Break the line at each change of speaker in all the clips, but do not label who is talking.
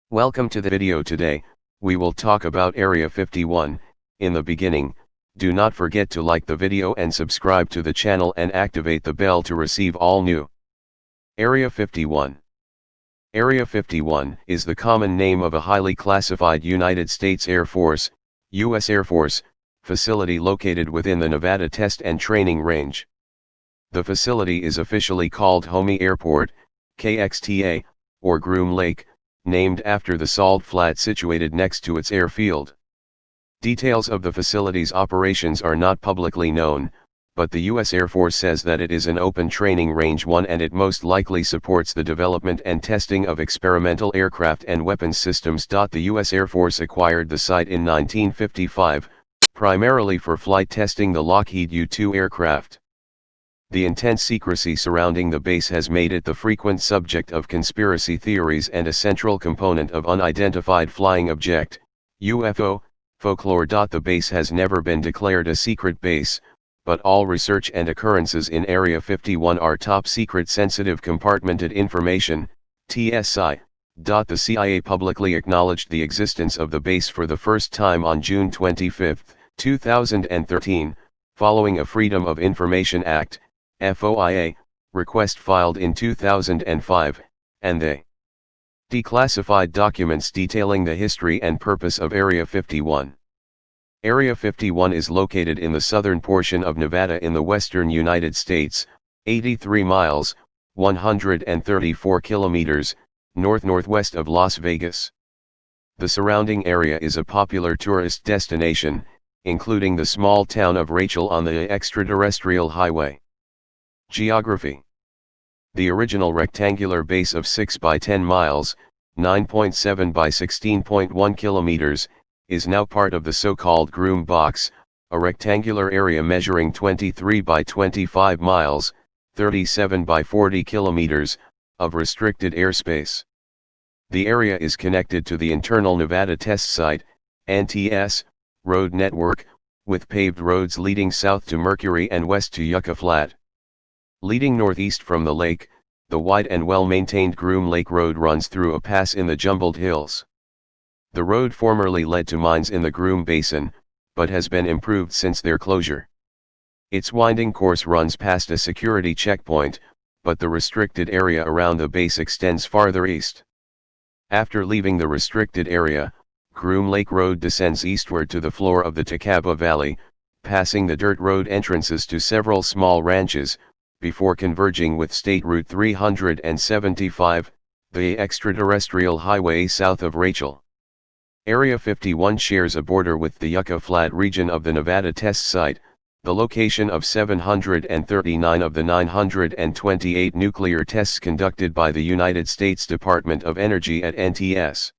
Welcome to the video. Today, we will talk about Area 51. In the beginning, do not forget to like the video and subscribe to the channel and activate the bell to receive all new. Area 51. Area 51 is the common name of a highly classified United States Air Force, U.S. Air Force, facility located within the Nevada Test and Training Range. The facility is officially called Homey Airport, KXTA, or Groom Lake, named after the salt flat situated next to its airfield. Details of the facility's operations are not publicly known, but the U.S. Air Force says that it is an open training range one and it most likely supports the development and testing of experimental aircraft and weapons systems. The U.S. Air Force acquired the site in 1955, primarily for flight testing the Lockheed U-2 aircraft. The intense secrecy surrounding the base has made it the frequent subject of conspiracy theories and a central component of unidentified flying object, UFO, folklore. The base has never been declared a secret base, but all research and occurrences in Area 51 are top secret sensitive compartmented information, TSI. The CIA publicly acknowledged the existence of the base for the first time on June 25, 2013, following a Freedom of Information Act, FOIA, request filed in 2005, and they declassified documents detailing the history and purpose of Area 51. Area 51 is located in the southern portion of Nevada in the western United States, 83 miles, 134 kilometers, north-northwest of Las Vegas. The surrounding area is a popular tourist destination, including the small town of Rachel on the extraterrestrial highway. Geography. The original rectangular base of 6 by 10 miles, 9.7 by 16.1 kilometers, is now part of the so-called Groom Box, a rectangular area measuring 23 by 25 miles, 37 by 40 kilometers, of restricted airspace. The area is connected to the internal Nevada Test Site, NTS, road network, with paved roads leading south to Mercury and west to Yucca Flat. Leading northeast from the lake, the wide and well-maintained Groom Lake Road runs through a pass in the jumbled hills. The road formerly led to mines in the Groom Basin, but has been improved since their closure. Its winding course runs past a security checkpoint, but the restricted area around the base extends farther east. After leaving the restricted area, Groom Lake Road descends eastward to the floor of the Tacaba Valley, passing the dirt road entrances to several small ranches, before converging with State Route 375, the extraterrestrial highway south of Rachel. Area 51 shares a border with the Yucca Flat region of the Nevada Test Site, the location of 739 of the 928 nuclear tests conducted by the United States Department of Energy at NTS.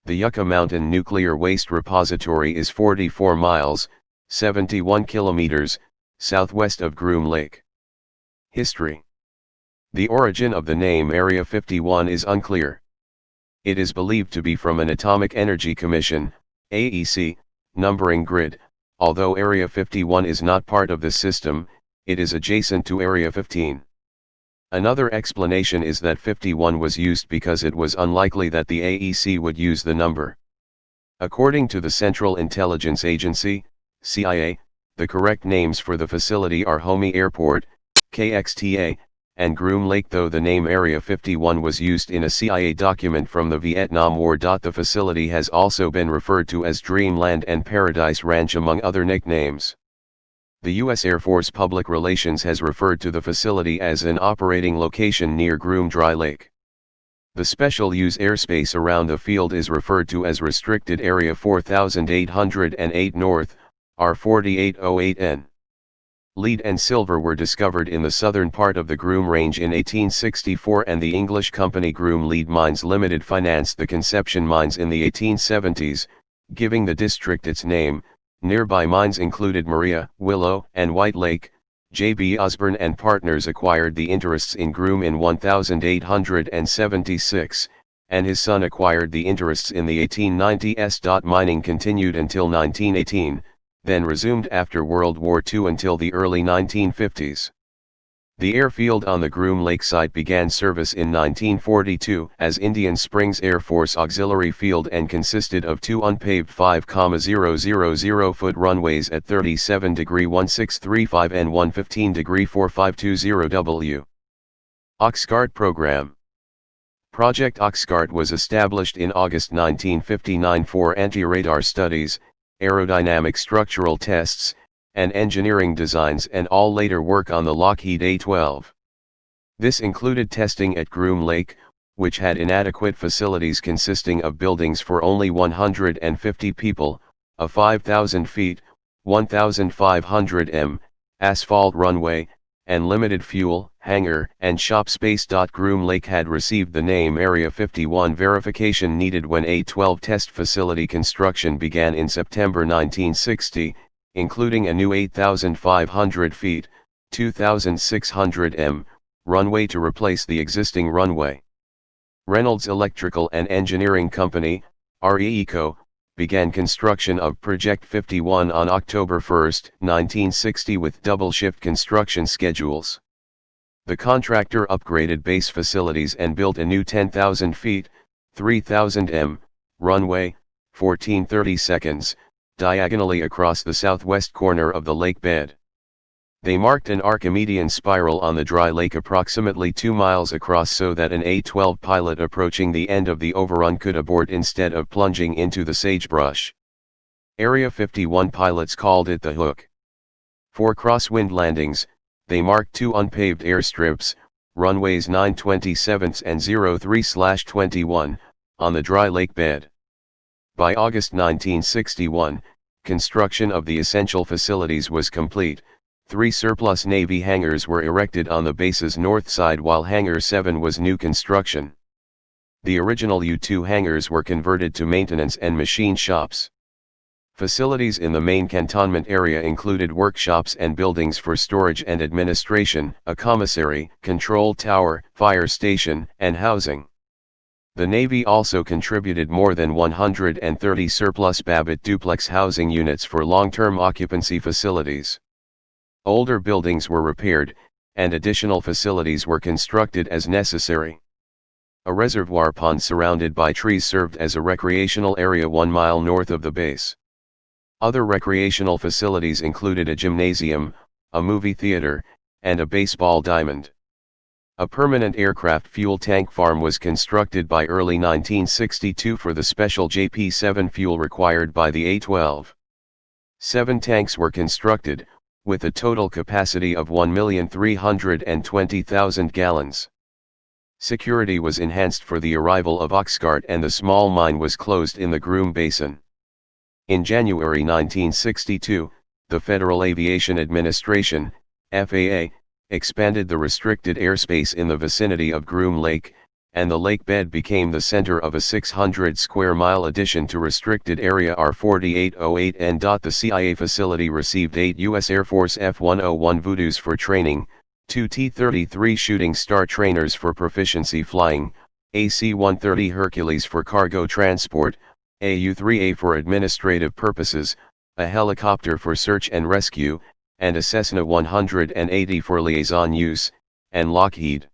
The Yucca Mountain Nuclear Waste Repository is 44 miles, 71 kilometers, southwest of Groom Lake. History. The origin of the name Area 51 is unclear. It is believed to be from an Atomic Energy Commission, AEC, numbering grid. Although Area 51 is not part of the system, it is adjacent to Area 15. Another explanation is that 51 was used because it was unlikely that the AEC would use the number. According to the Central Intelligence Agency, CIA, the correct names for the facility are Homey Airport, KXTA, and Groom Lake, though the name Area 51 was used in a CIA document from the Vietnam War. The facility has also been referred to as Dreamland and Paradise Ranch among other nicknames. The U.S. Air Force Public Relations has referred to the facility as an operating location near Groom Dry Lake. The special use airspace around the field is referred to as Restricted Area 4808 North, R4808N. Lead and silver were discovered in the southern part of the Groom Range in 1864, and the English company Groom Lead Mines Limited financed the Conception mines in the 1870s, giving the district its name. Nearby mines included Maria, Willow, and White Lake. J.B. Osborne and partners acquired the interests in Groom in 1876, and his son acquired the interests in the 1890s. Mining continued until 1918. Then resumed after World War II until the early 1950s. The airfield on the Groom Lake site began service in 1942 as Indian Springs Air Force Auxiliary Field and consisted of two unpaved 5,000-foot runways at 37°1635 and 115°4520 W. Oxguard Program. Project Oxguard was established in August 1959 for anti-radar studies, aerodynamic structural tests, and engineering designs and all later work on the Lockheed A-12. This included testing at Groom Lake, which had inadequate facilities consisting of buildings for only 150 people, a 5,000 feet, 1,500 m, asphalt runway, and limited fuel, hangar, and shop space. Groom Lake had received the name Area 51. Verification needed when A-12 test facility construction began in September 1960, including a new 8,500 feet, 2,600 m, runway to replace the existing runway. Reynolds Electrical and Engineering Company, REECO, began construction of Project 51 on October 1, 1960 with double-shift construction schedules. The contractor upgraded base facilities and built a new 10,000 feet, 3,000 m, runway, 1430 seconds, diagonally across the southwest corner of the lake bed. They marked an Archimedean spiral on the dry lake approximately 2 miles across so that an A-12 pilot approaching the end of the overrun could abort instead of plunging into the sagebrush. Area 51 pilots called it the Hook. For crosswind landings, they marked two unpaved airstrips, runways 9/27 and 03/21, on the dry lake bed. By August 1961, construction of the essential facilities was complete. 3 surplus Navy hangars were erected on the base's north side while Hangar 7 was new construction. The original U-2 hangars were converted to maintenance and machine shops. Facilities in the main cantonment area included workshops and buildings for storage and administration, a commissary, control tower, fire station, and housing. The Navy also contributed more than 130 surplus Babbitt duplex housing units for long-term occupancy facilities. Older buildings were repaired, and additional facilities were constructed as necessary. A reservoir pond surrounded by trees served as a recreational area 1 mile north of the base. Other recreational facilities included a gymnasium, a movie theater, and a baseball diamond. A permanent aircraft fuel tank farm was constructed by early 1962 for the special JP-7 fuel required by the A-12. 7 tanks were constructed, with a total capacity of 1,320,000 gallons. Security was enhanced for the arrival of Oxguard and the small mine was closed in the Groom Basin. In January 1962, the Federal Aviation Administration, FAA, expanded the restricted airspace in the vicinity of Groom Lake, and the lake bed became the center of a 600-square-mile addition to restricted area R4808N. The CIA facility received 8 U.S. Air Force F-101 Voodoos for training, 2 T-33 Shooting Star trainers for proficiency flying, a C-130 Hercules for cargo transport, a U-3A for administrative purposes, a helicopter for search and rescue, and a Cessna 180 for liaison use, and Lockheed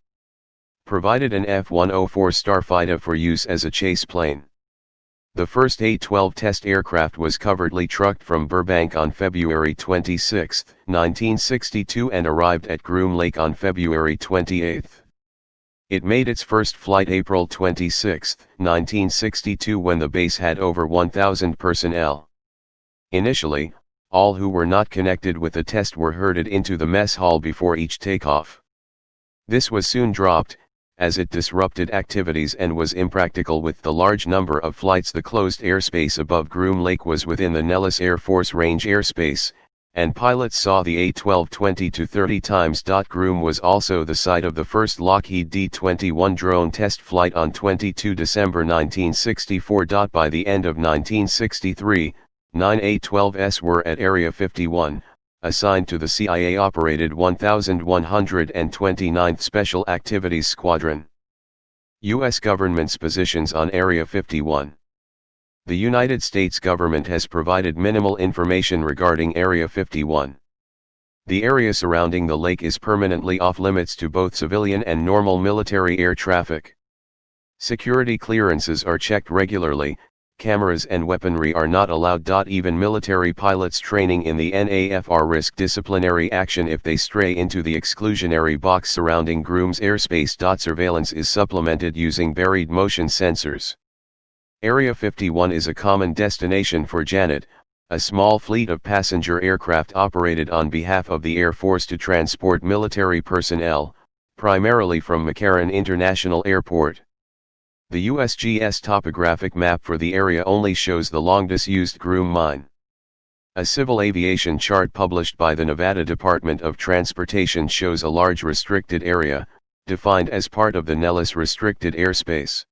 provided an F-104 Starfighter for use as a chase plane. The first A-12 test aircraft was covertly trucked from Burbank on February 26, 1962 and arrived at Groom Lake on February 28. It made its first flight April 26, 1962 when the base had over 1,000 personnel. Initially, all who were not connected with the test were herded into the mess hall before each takeoff. This was soon dropped, as it disrupted activities and was impractical with the large number of flights. The closed airspace above Groom Lake was within the Nellis Air Force Range airspace, and pilots saw the A-12 20 to 30 times. Groom was also the site of the first Lockheed D-21 drone test flight on 22 December 1964. By the end of 1963, 9 A-12s were at Area 51, assigned to the CIA-operated 1129th Special Activities Squadron. U.S. government's positions on Area 51. The United States government has provided minimal information regarding Area 51. The area surrounding the lake is permanently off-limits to both civilian and normal military air traffic. Security clearances are checked regularly, cameras and weaponry are not allowed. Even military pilots training in the NAFR risk disciplinary action if they stray into the exclusionary box surrounding Groom's airspace. Surveillance is supplemented using buried motion sensors. Area 51 is a common destination for Janet, a small fleet of passenger aircraft operated on behalf of the Air Force to transport military personnel, primarily from McCarran International Airport. The USGS topographic map for the area only shows the long disused Groom Mine. A civil aviation chart published by the Nevada Department of Transportation shows a large restricted area, defined as part of the Nellis restricted airspace.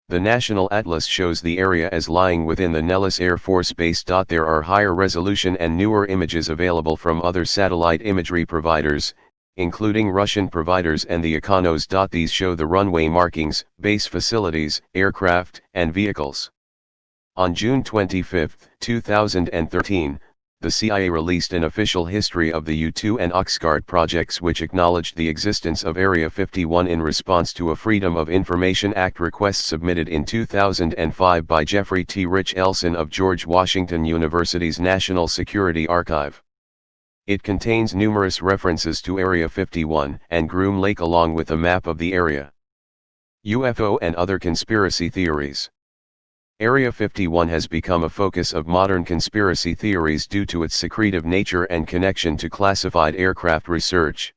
The National Atlas shows the area as lying within the Nellis Air Force Base. There are higher resolution and newer images available from other satellite imagery providers, including Russian providers and the Iconos. These show the runway markings, base facilities, aircraft, and vehicles. On June 25, 2013, the CIA released an official history of the U-2 and Oxguard projects, which acknowledged the existence of Area 51 in response to a Freedom of Information Act request submitted in 2005 by Jeffrey T. Rich Elson of George Washington University's National Security Archive. It contains numerous references to Area 51 and Groom Lake along with a map of the area. UFO and other conspiracy theories. Area 51 has become a focus of modern conspiracy theories due to its secretive nature and connection to classified aircraft research.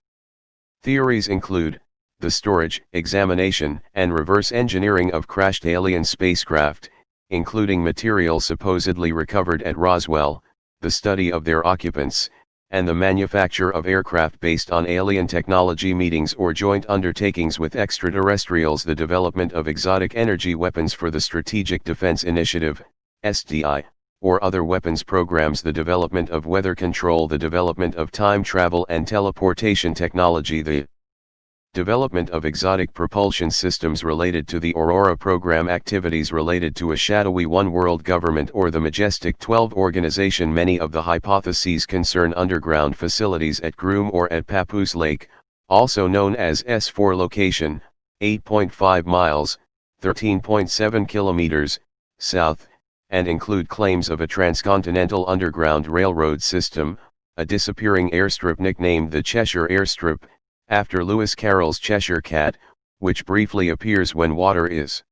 Theories include the storage, examination, and reverse engineering of crashed alien spacecraft, including material supposedly recovered at Roswell, the study of their occupants, and the manufacture of aircraft based on alien technology, meetings or joint undertakings with extraterrestrials, the development of exotic energy weapons for the Strategic Defense Initiative, SDI, or other weapons programs, the development of weather control, the development of time travel and teleportation technology, the development of exotic propulsion systems related to the Aurora program, activities related to a shadowy One World government or the Majestic 12 organization. Many of the hypotheses concern underground facilities at Groom or at Papoose Lake, also known as S4 location, 8.5 miles, 13.7 kilometers, south, and include claims of a transcontinental underground railroad system, a disappearing airstrip nicknamed the Cheshire Airstrip, after Lewis Carroll's Cheshire Cat, which briefly appears when water is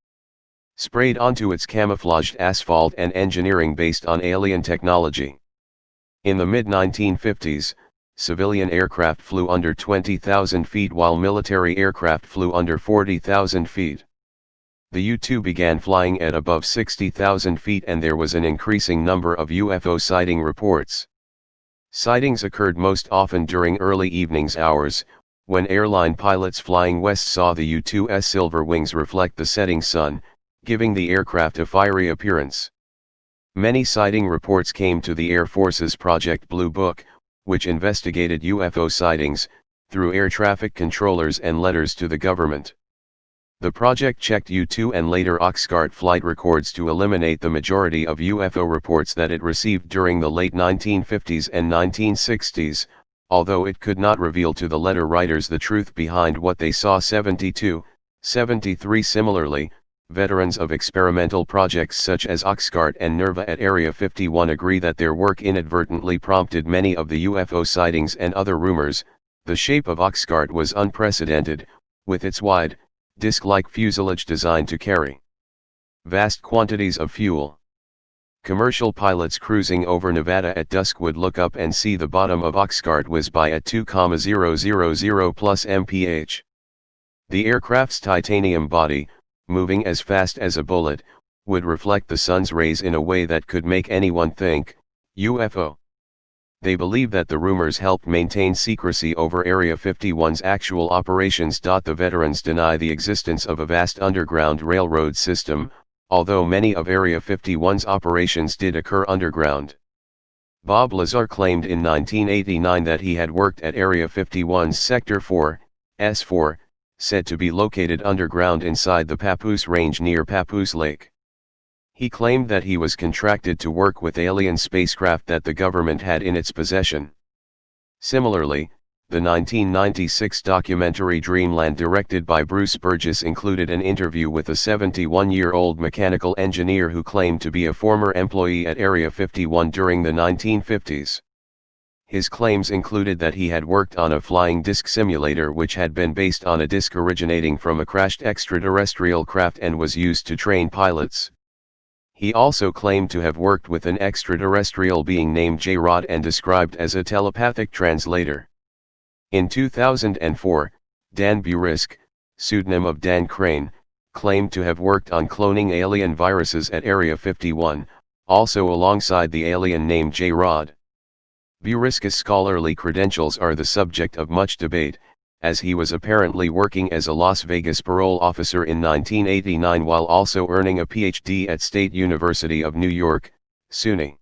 sprayed onto its camouflaged asphalt, and engineering based on alien technology. In the mid-1950s, civilian aircraft flew under 20,000 feet while military aircraft flew under 40,000 feet. The U-2 began flying at above 60,000 feet and there was an increasing number of UFO sighting reports. Sightings occurred most often during early evenings hours, when airline pilots flying west saw the U-2's silver wings reflect the setting sun, giving the aircraft a fiery appearance. Many sighting reports came to the Air Force's Project Blue Book, which investigated UFO sightings, through air traffic controllers and letters to the government. The project checked U-2 and later Oxguard flight records to eliminate the majority of UFO reports that it received during the late 1950s and 1960s, although it could not reveal to the letter writers the truth behind what they saw. 72, 73 Similarly, veterans of experimental projects such as Oxguard and NERVA at Area 51 agree that their work inadvertently prompted many of the UFO sightings and other rumors. The shape of Oxguard was unprecedented, with its wide, disc-like fuselage designed to carry vast quantities of fuel. Commercial pilots cruising over Nevada at dusk would look up and see the bottom of Oxguard whiz by at 2,000 plus mph. The aircraft's titanium body, moving as fast as a bullet, would reflect the sun's rays in a way that could make anyone think, UFO. They believe that the rumors helped maintain secrecy over Area 51's actual operations. The veterans deny the existence of a vast underground railroad system, although many of Area 51's operations did occur underground. Bob Lazar claimed in 1989 that he had worked at Area 51's Sector 4, S4, said to be located underground inside the Papoose Range near Papoose Lake. He claimed that he was contracted to work with alien spacecraft that the government had in its possession. Similarly, the 1996 documentary Dreamland, directed by Bruce Burgess, included an interview with a 71-year-old mechanical engineer who claimed to be a former employee at Area 51 during the 1950s. His claims included that he had worked on a flying disc simulator which had been based on a disc originating from a crashed extraterrestrial craft and was used to train pilots. He also claimed to have worked with an extraterrestrial being named J-Rod and described as a telepathic translator. In 2004, Dan Burisk, pseudonym of Dan Crane, claimed to have worked on cloning alien viruses at Area 51, also alongside the alien named J-Rod. Burisk's scholarly credentials are the subject of much debate, as he was apparently working as a Las Vegas parole officer in 1989 while also earning a PhD at State University of New York, SUNY.